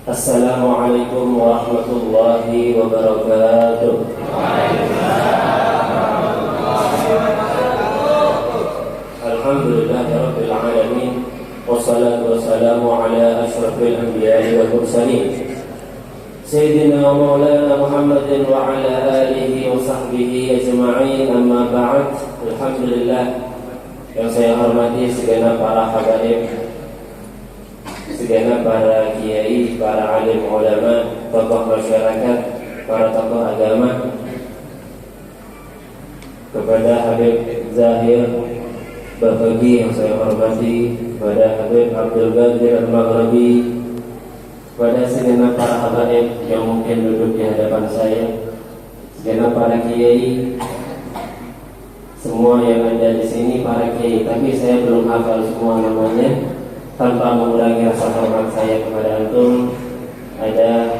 Assalamualaikum warahmatullahi wabarakatuh. Alhamdulillahirabbil alamin wassalatu wassalamu ala asyrafil anbiya'i wal mursalin Sayyidina wa maulana Muhammadin wa ala alihi wa sahbihi ajma'in, amma ba'd. Alhamdulillah, yang saya hormati segenap para habaib, segenap para kiai, para alim ulama, tokoh masyarakat, para tokoh agama, kepada Habib Zahir Bafaqi yang saya hormati, kepada Habib Abdul Qadir Al-Maghribi, kepada segenap para habaib yang mungkin duduk di hadapan saya, segenap para kiai, semua yang ada di sini para kiai, tapi saya belum hafal semua namanya. Tanpa mengurangi rasa hormat saya kepada antum, ada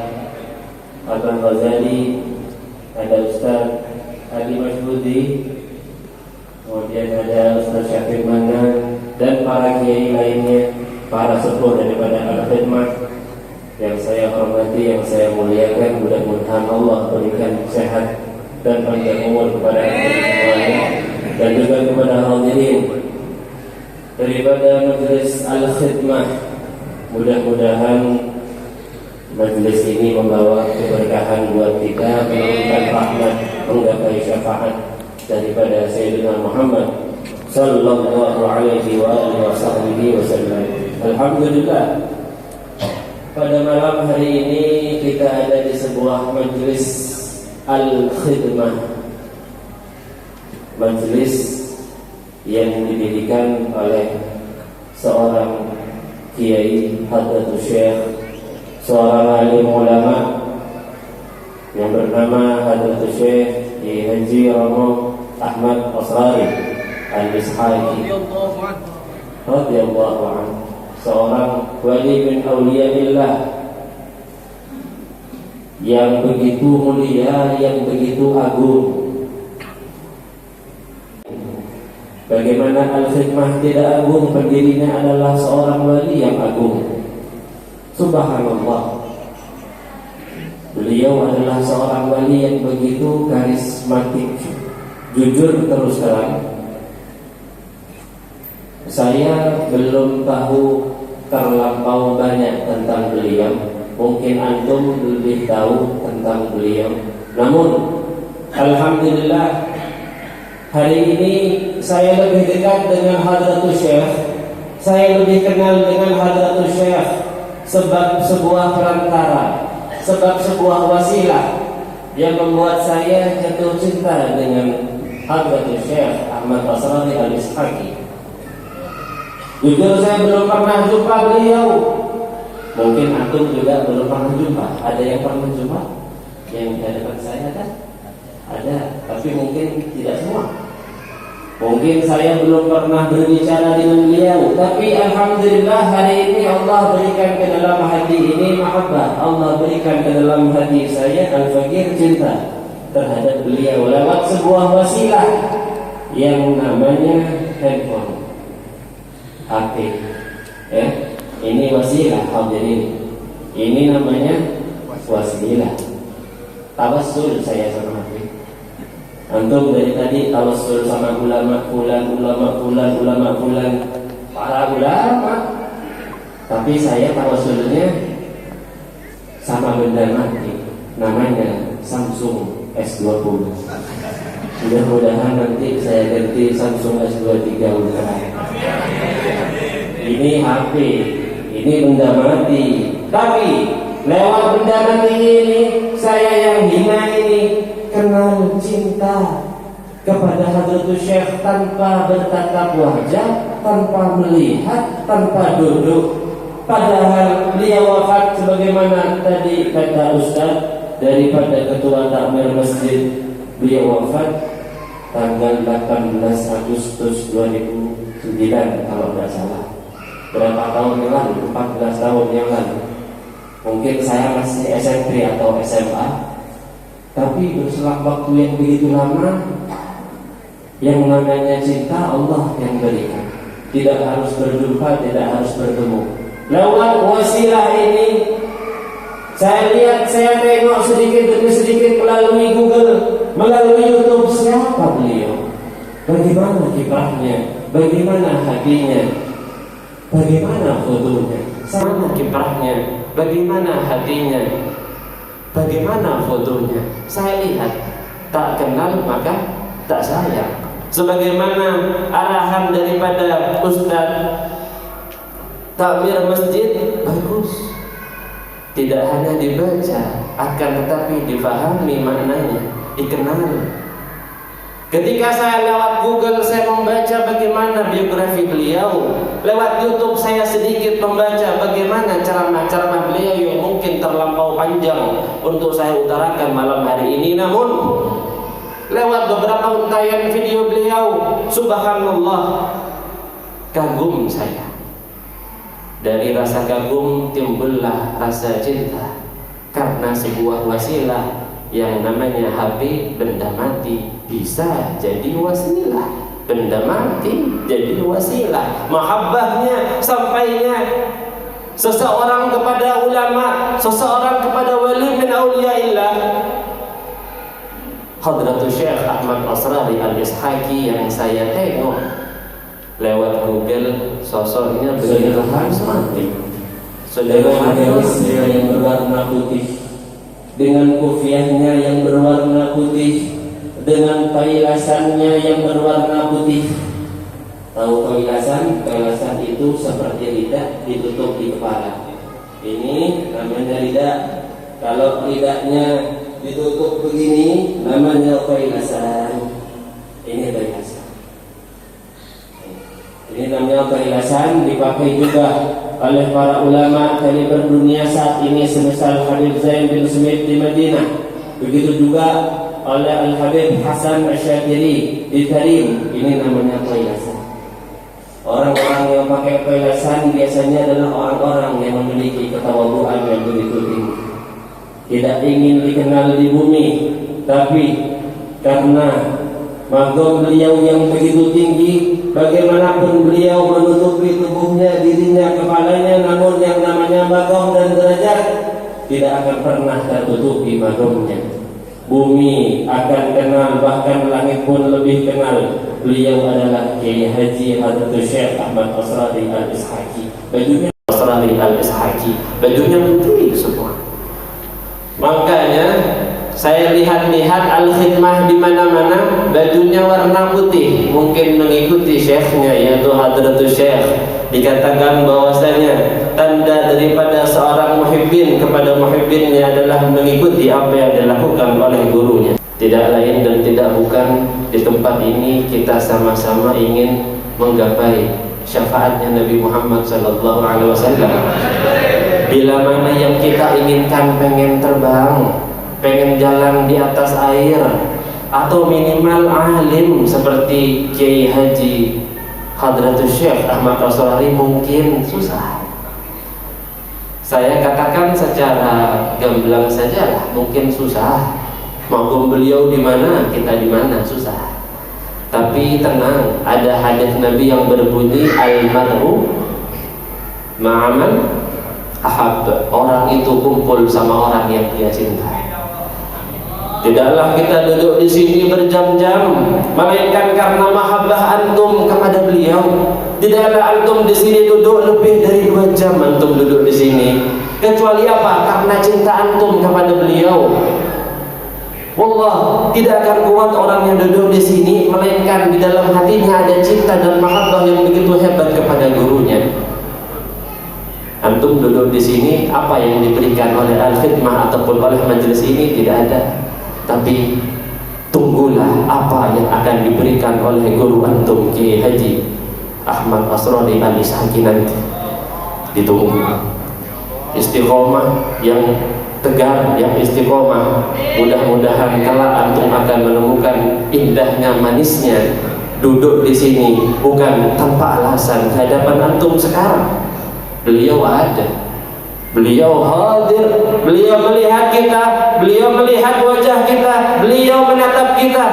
Abang Ghazali, ada Ustaz Ali Masbudi, kemudian ada Ustaz Syafiq Manan, dan para kiai lainnya, para sepuh daripada Al-Khidmah yang saya hormati, yang saya muliakan. Mudah-mudahan Allah berikan sehat dan panjang umur kepada antum semuanya, dan juga kepada hadirin daripada Majelis Al-Khidmah. Mudah-mudahan majelis ini membawa keberkahan buat kita, menurunkan rahmat, menggapai syafaat daripada Sayyidina Muhammad sallallahu alaihi wa alihi wasallam. Alhamdulillah, pada malam hari ini kita ada di sebuah majelis Al-Khidmah, majelis yang didirikan oleh seorang kiai Hadratus Syekh, seorang alim ulama yang bernama Hadratus Syekh Haji Romo Ahmad Asrari Al-Ishaqi radhiyallahu anhu, seorang wali min auliyaillah yang begitu mulia, yang begitu agung. Bagaimana Al-Khidmah tidak agung, pendirinya adalah seorang wali yang agung. Subhanallah, beliau adalah seorang wali yang begitu karismatik. Jujur terus terang, saya belum tahu terlampau banyak tentang beliau. Mungkin antum lebih tahu tentang beliau. Namun alhamdulillah, hari ini saya lebih dekat dengan Hadratus Syekh, saya lebih kenal dengan Hadratus Syekh, sebab sebuah perantara, sebab sebuah wasilah yang membuat saya jatuh cinta dengan Hadratus Syekh Ahmad Asrari Al-Ishaqi. Jujur saya belum pernah jumpa beliau. Mungkin antum juga belum pernah jumpa. Ada yang pernah jumpa? Yang di hadapan saya kan? Ada, tapi mungkin tidak semua. Mungkin saya belum pernah berbicara dengan beliau, tapi alhamdulillah hari ini Allah berikan ke dalam hati ini mahabbah. Allah berikan ke dalam hati saya al-fakir, cinta terhadap beliau lewat sebuah wasilah yang namanya handphone, HP. Ini wasilah hadirin. Ini namanya wasilah. Tawassul saya sama Habib. Antum dari tadi tawassul sama ulama fulan, para ulama. Tapi saya tawassulnya sama benda mati, namanya Samsung S20. Mudah-mudahan nanti saya ganti Samsung S23 Ultra. Ini HP, ini benda mati. Tapi lewat benda mati ini, saya yang hina ini kenal cinta kepada Hadratus Syekh tanpa bertatap wajah, tanpa melihat, tanpa duduk. Padahal beliau wafat sebagaimana tadi kata Ustaz daripada ketua takmir masjid, beliau wafat tanggal 18 Agustus 2009 kalau tidak salah. Berapa tahun yang lalu? 14 tahun yang lalu. Mungkin saya masih SMP atau SMA. Tapi berselang waktu yang begitu lama, yang namanya cinta Allah yang berikan. Tidak harus berjumpa, tidak harus bertemu. Lewat wasilah ini, saya lihat, saya tengok sedikit demi sedikit melalui Google, melalui YouTube, siapa beliau, bagaimana kiprahnya, bagaimana hatinya, bagaimana fotonya, sama kiprahnya, bagaimana hatinya, bagaimana fotonya. Saya lihat, tak kenal maka tak sayang. Sebagaimana arahan daripada Ustaz takmir masjid, bagus. Tidak hanya dibaca, akan tetapi difahami maknanya, dikenal. Ketika saya lewat Google, saya membaca bagaimana biografi beliau. Lewat YouTube saya sedikit membaca bagaimana ceramah-ceramah beliau yang mungkin terlampau panjang untuk saya utarakan malam hari ini. Namun lewat beberapa untayan video beliau, subhanallah, kagum saya. Dari rasa kagum timbullah rasa cinta, karena sebuah wasilah yang namanya HP, benda mati, bisa jadi wasilah. Benda mati jadi wasilah. Mahabbahnya, sampainya seseorang kepada ulama, seseorang kepada wali min auliyaillah, Hadratus Syekh Ahmad Asrari Al-Ishaqi yang saya tengok lewat Google, sosoknya begitu karismatik. Saudara garisnya yang berwarna putih, dengan kufiahnya yang berwarna putih, dengan pailasannya yang berwarna putih. Tahu pailasan? Pailasan itu seperti lidah ditutup di kepala. Ini namanya lidah. Kalau lidahnya ditutup begini, namanya pailasan. Ini pailasan. Ini namanya keikhlasan, dipakai juga oleh para ulama kaliber dunia saat ini, semisal Habib Zain bin Smith di Madinah. Begitu juga oleh Al-Habib Hasan Asyadiri di Tarim. Ini namanya keikhlasan. Orang-orang yang pakai keikhlasan biasanya adalah orang-orang yang memiliki ketawaduan yang begitu tinggi. Tidak ingin dikenal di bumi, tapi karena magam beliau yang begitu tinggi, bagaimanapun beliau menutupi tubuhnya, dirinya, kepalanya, namun yang namanya magam dan derajat tidak akan pernah tertutupi magamnya. Bumi akan kenal, bahkan langit pun lebih kenal. Beliau adalah Kiai Haji Hadratus Syekh Ahmad Asrari Al-Ishaqi. Bajunya Asrari Al-Ishaqi, bajunya putih semua. Makanya saya lihat-lihat al-khidmah di mana-mana, bajunya warna putih, mungkin mengikuti syekhnya yaitu Hadratus Syekh. Dikatakan bahwasanya tanda daripada seorang muhibbin kepada muhibbinnya adalah mengikuti apa yang dilakukan oleh gurunya. Tidak lain dan tidak bukan, di tempat ini kita sama-sama ingin menggapai syafaatnya Nabi Muhammad SAW. Bila mana yang kita inginkan, pengen terbang, pengen jalan di atas air, atau minimal alim seperti Kiai Haji Hadratus Syekh Ahmad Asrari, mungkin susah. Saya katakan secara gamblang sajalah, mungkin susah. Magum beliau di mana, kita di mana, susah. Tapi tenang, ada hadis Nabi yang berbunyi al-mar'u ma'aman orang itu kumpul sama orang yang dia cintai. Tidaklah kita duduk di sini berjam-jam, melainkan karena mahabbah antum kepada beliau. Tidaklah antum di sini duduk lebih dari 2 jam antum duduk di sini, kecuali apa? Karena cinta antum kepada beliau. Wallah, tidak akan kuat orang yang duduk di sini, melainkan di dalam hatinya ada cinta dan mahabbah yang begitu hebat kepada gurunya. Antum duduk di sini, apa yang diberikan oleh Al-Khidmah ataupun oleh majelis ini tidak ada. Tapi tunggulah apa yang akan diberikan oleh guru antum Kiai Haji Ahmad Asrari Al-Ishaqi nanti. Ditunggu istiqomah yang tegar, yang istiqomah. Mudah-mudahan kelak antum akan menemukan indahnya, manisnya duduk di sini bukan tanpa alasan. Hadapan antum sekarang beliau ada, beliau hadir, beliau melihat kita, beliau melihat wajah kita, beliau menatap kita.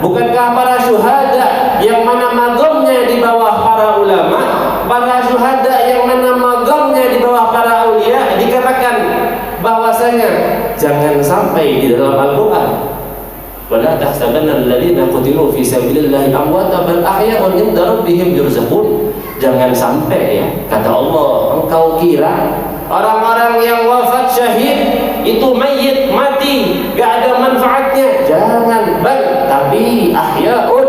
Bukankah para syuhada yang mana magamnya di bawah para ulama, para syuhada yang mana magamnya di bawah para aulia, dikatakan bahwasanya jangan sampai di dalam Al-Quran, wala tahsabanna alladziina qutilu fi sabilillahi amwatan bal ahya'un 'inda rabbihim yurzaqun. Jangan sampai, ya, kata Allah, engkau kira orang-orang yang wafat syahid itu mayit, mati, gak ada manfaatnya. Jangan, bal, tapi ahya'un,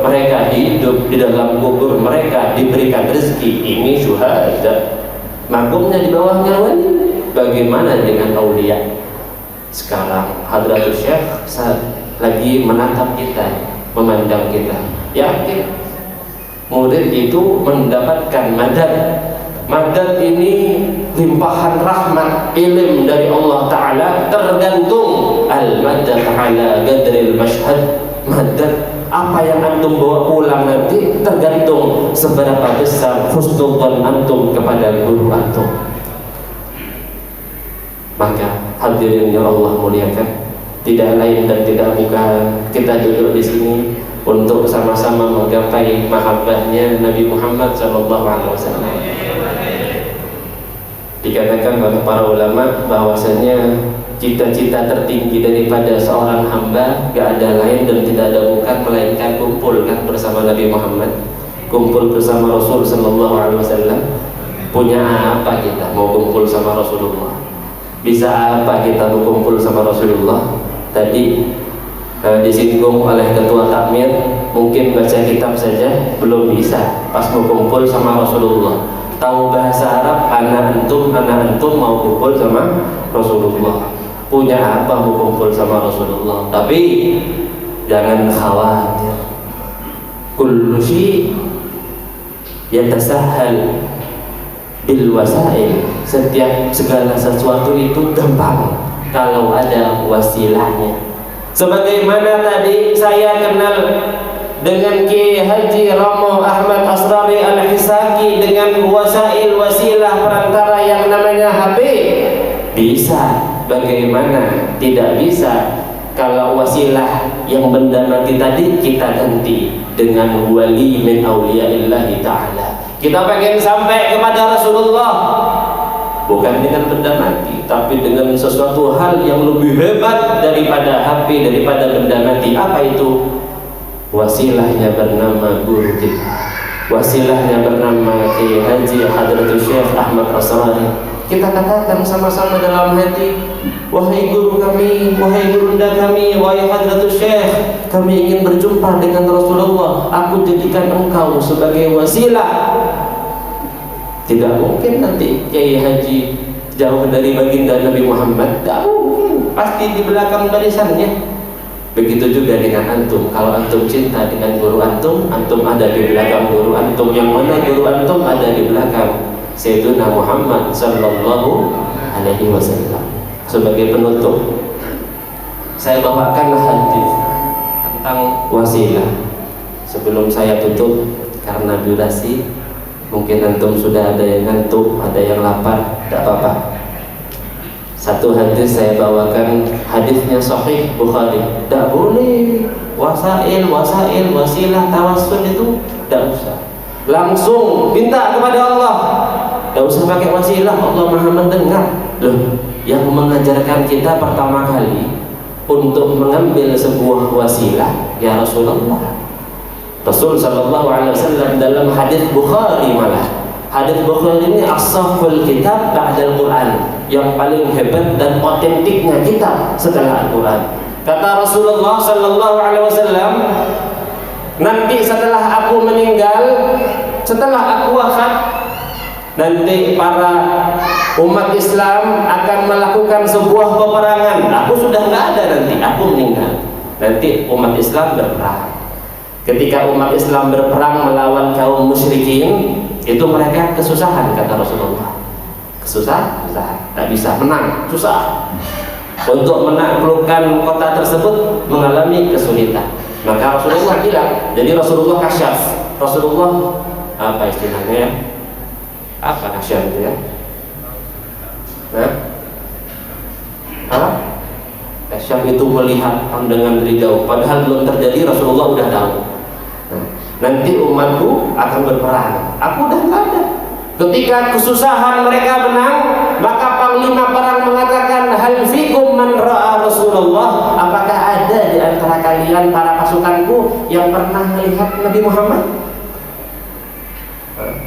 mereka hidup di dalam kubur, mereka diberikan rezeki. Ini syuhada, makamnya di bawahnya wali. Bagaimana dengan aulia? Sekarang Hadratus Syekh lagi menatap kita, memandang kita. Yakin murid itu mendapatkan madad. Madad ini limpahan rahmat, ilm dari Allah Ta'ala. Tergantung al-madad ala gadril mashhad. Madad, apa yang antum bawa pulang nanti tergantung seberapa besar husnuzan antum kepada guru antum. Maka hadirin yang Allah muliakan, tidak lain dan tidak bukan kita duduk di sini untuk sama-sama menggapai mahabbahnya Nabi Muhammad SAW. Dikatakan oleh para ulama bahwasanya cita-cita tertinggi daripada seorang hamba gak ada lain dan tidak ada bukan melainkan kumpul kan bersama Nabi Muhammad, kumpul bersama Rasul SAW. Punya apa kita mau kumpul sama Rasulullah? Bisa apa kita berkumpul sama Rasulullah? Tadi disinggung oleh ketua takmir, mungkin baca kitab saja belum bisa. Pas mau kumpul sama Rasulullah, tahu bahasa Arab, anak antum mau kumpul sama Rasulullah. Punya apa mau kumpul sama Rasulullah? Tapi jangan khawatir, kullu syai' yatasahhal bil wasail. Setiap segala sesuatu itu gampang kalau ada wasilahnya. Sebagaimana tadi saya kenal dengan Kiai Haji Romo Ahmad Asrari Al-Ishaqi dengan wasail, wasilah perantara yang namanya HP. Bisa, bagaimana tidak bisa kalau wasilah yang benda mati tadi kita ganti dengan wali min auliya'illahi ta'ala. Kita pengen sampai kepada Rasulullah bukan dengan benda mati, tapi dengan sesuatu hal yang lebih hebat daripada HP, daripada benda mati. Apa itu? Wasilahnya bernama guru kita, wasilahnya bernama Kiai Haji Hadratus Syekh Ahmad Asrari. Kita katakan sama-sama dalam hati, wahai guru kami, wahai gurunda kami, wahai Hadratus Syekh, kami ingin berjumpa dengan Rasulullah. Aku jadikan engkau sebagai wasilah. Tidak mungkin nanti Kiai Haji jauh dari baginda Nabi Muhammad, tidak mungkin, pasti di belakang barisannya. Begitu juga dengan antum, kalau antum cinta dengan guru antum, antum ada di belakang guru antum. Yang mana guru antum ada di belakang Sayyidina Muhammad Sallallahu Alaihi Wasallam. Sebagai penutup, saya bawakan hadis tentang wasilah. Sebelum saya tutup, karena durasi, mungkin antum sudah ada yang ngantuk, ada yang lapar, tidak apa-apa. Satu hadis saya bawakan, hadisnya sahih Bukhari. Tidak boleh wasail, wasilah, tawassul itu tidak usah. Langsung minta kepada Allah. Tidak usah pakai wasilah, Allah Maha mendengar. Loh, yang mengajarkan kita pertama kali untuk mengambil sebuah wasilah ya Rasulullah. Rasul sallallahu alaihi wasallam dalam hadis Bukhari, malah hadis Bukhari ini as-sahhul kitab ba'dal Quran, yang paling hebat dan otentiknya kitab setelah Al-Quran. Kata Rasulullah sallallahu alaihi wasallam, nanti setelah aku meninggal, setelah aku wafat, nanti para umat Islam akan melakukan sebuah peperangan. Aku sudah nggak ada, nanti aku meninggal. Nanti umat Islam berperang. Ketika umat Islam berperang melawan kaum musyrikin, itu mereka kesusahan, kata Rasulullah. Kesusahan, tak bisa menang, susah. Untuk menaklukkan kota tersebut mengalami kesulitan. Maka Rasulullah bilang, jadi Rasulullah kasyaf. Rasulullah apa istilahnya ya? Apa kasyaf itu ya? Kasyaf itu melihat pandangan dari jauh, padahal belum terjadi, Rasulullah udah tahu. Nanti umatku akan berperang, aku udah nggak ada. Ketika kesusahan mereka menang, maka panglima perang mengatakan, hal fikum man ra'a Rasulullah, apakah ada di antara kalian para pasukanku yang pernah melihat Nabi Muhammad?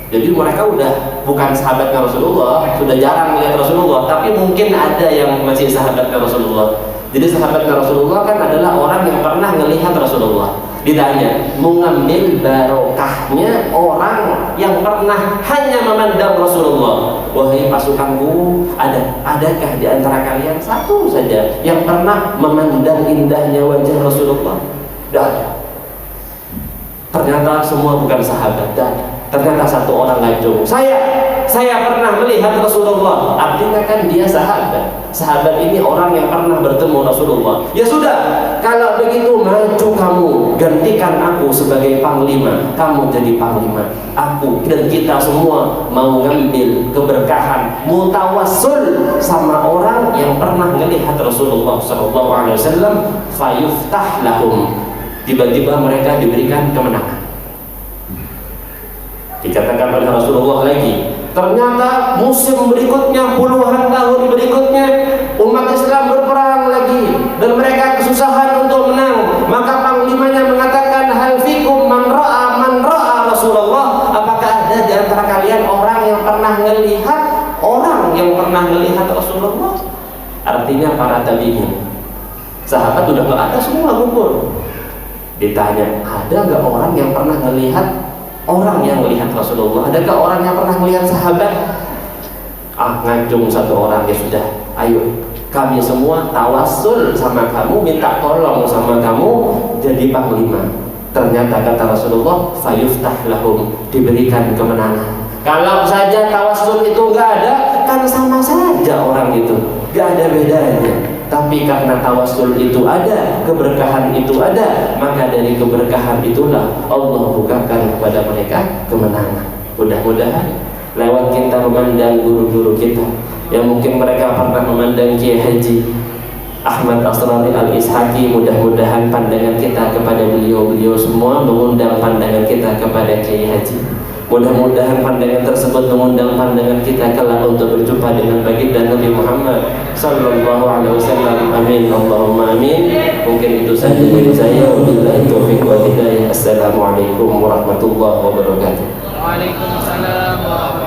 Jadi mereka udah bukan sahabatnya Rasulullah, sudah jarang melihat Rasulullah, tapi mungkin ada yang masih sahabatnya Rasulullah. Jadi sahabatnya Rasulullah kan adalah orang yang pernah melihat Rasulullah. Ditanya, mengambil barokahnya orang yang pernah hanya memandang Rasulullah. Wahai pasukanku, adakah di antara kalian satu saja yang pernah memandang indahnya wajah Rasulullah? Tidak ada. Ternyata semua bukan sahabat, dan ternyata satu orang ngajung, saya pernah melihat Rasulullah. Artinya kan dia sahabat. Sahabat ini orang yang pernah bertemu Rasulullah. Ya sudah, kalau begitu maju kamu, gantikan aku sebagai panglima. Kamu jadi panglima. Aku dan kita semua mau ngambil keberkahan, mutawassul sama orang yang pernah melihat Rasulullah sallallahu alaihi wasallam, fayuftah lahum. Tiba-tiba mereka diberikan kemenangan. Dikatakan oleh Rasulullah lagi, ternyata musim berikutnya, puluhan tahun berikutnya, umat Islam berperang lagi dan mereka kesusahan untuk menang. Maka panglimanya mengatakan, hal fikum man ra'a Rasulullah, apakah ada di antara kalian orang yang pernah melihat Rasulullah? Artinya para tabi'in, sahabat udah nggak ada, semua gugur. Ditanya, ada nggak orang yang pernah melihat orang yang melihat Rasulullah? Adakah orang yang pernah melihat sahabat? Ngajung satu orang, ya sudah, ayo kami semua tawassul sama kamu, minta tolong sama kamu jadi panglima. Ternyata kata Rasulullah, fayuftah lahum, diberikan kemenangan. Kalau saja tawassul itu nggak ada, kan sama saja orang itu, nggak ada bedanya. Tapi karena tawassul itu ada, keberkahan itu ada, maka dari keberkahan itulah Allah bukakan kepada mereka kemenangan. Mudah-mudahan lewat kita memandang guru-guru kita, yang mungkin mereka pernah memandang Kiai Haji Ahmad Asrari Al-Ishaqi, mudah-mudahan pandangan kita kepada beliau semua mengundang pandangan kita kepada Kiai Haji. Mudah-mudahan pandangan tersebut mengundang pandangan kita kelak untuk berjumpa dengan baginda Nabi Muhammad sallallahu alaihi wasallam. Amin, Allahumma amin. Mungkin itu saja dari saya. Wabillahi taufiq wal hidayah. Assalamualaikum warahmatullahi wabarakatuh. Waalaikumsalam warahmatullahi wabarakatuh.